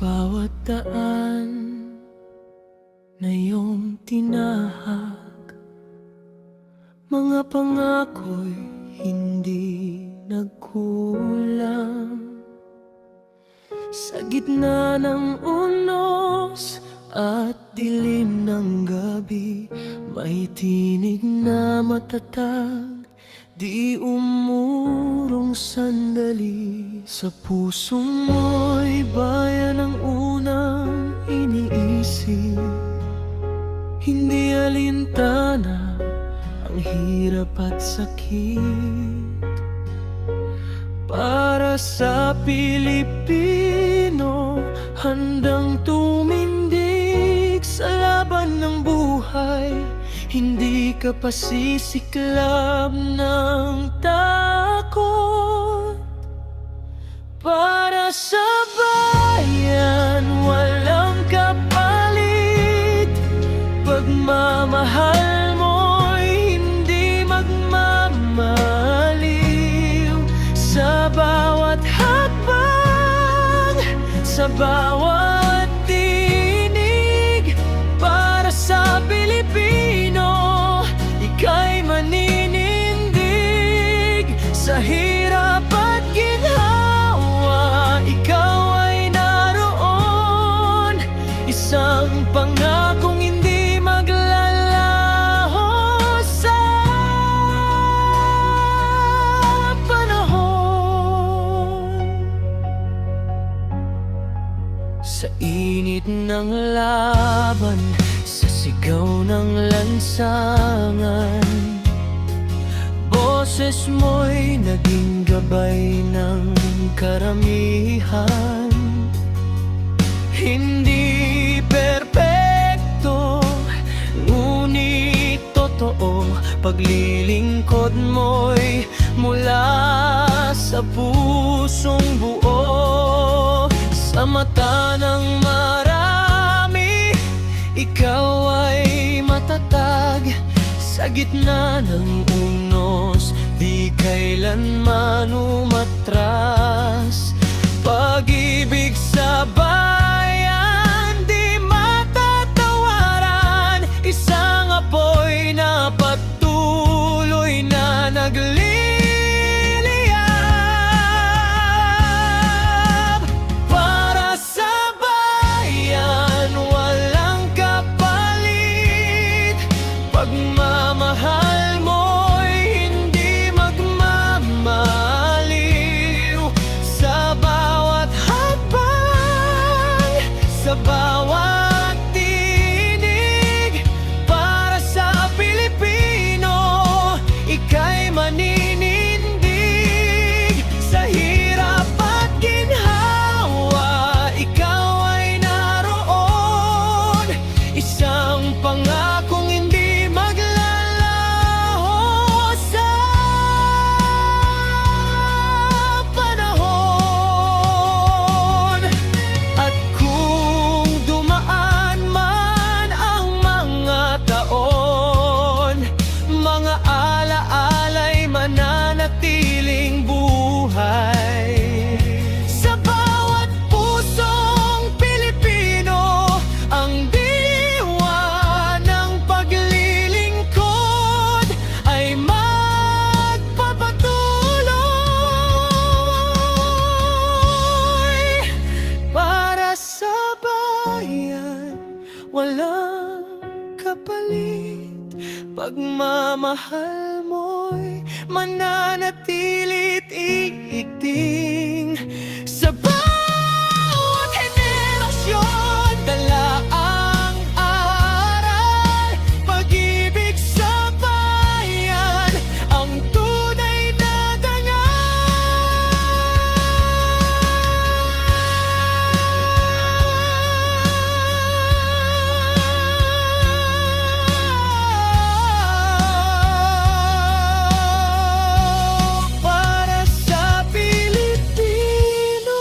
bawat daan na iyong tinahak, mga pangako'y hindi nagkulang. Sa gitna ng unos at dilim ng gabi, may tinig na matatag, di umurong sandali. Sa puso mo'y bayan ang unang iniisip, hindi alintana ang hirap at sakit. Para sa Pilipino, handang tumindig sa laban ng buhay, hindi ka pasisiklab ng takot. Para sa bayan, walang kapalit, pagmamahal mo'y hindi magmamaliw. Sa bawat hakbang, sa bawat tinig, para sa Pilipino, ika'y maninindig. Sa hirap at ginhawa, ikaw ay naroon, isang pangakong hindi maglalaho sa panahon. Sa init ng laban, sa sigaw ng lansangan, boses mo'y naging gabay ng karamihan. Hindi perpekto, ngunit totoo, paglilingkod mo'y mula sa pusong buo. Sa mata ng marami, ikaw ay matatag. Sa gitna ng unos, di kailanman umatras. Pag-ibig sa bayan, di matatawaran. Isang apoy na patuloy na nagliliyab. Para sa bayan, walang kapalit, pagmamahal mo'y hindi magmamaliw. Sa bawat hakbang, sa bawat tinig, para sa Pilipino, ika'y maninindig. Sa hirap at ginhawa, ikaw ay naroon, isang pangakong hindi maglalaho sa panahon. At kung dumaan man ang mga taon, mga alaala'y mananatiling buhay. Sa bawat pusong Pilipino, ang diwa ng paglilingkod ay magpapatuloy. Para sa bayan, walang kapalit, pagmamahal mo'y mananatilit iigting. Sa bawat henerasyon, dala ang aral, pag-ibig sa bayan, ang tunay na para sa Pilipino.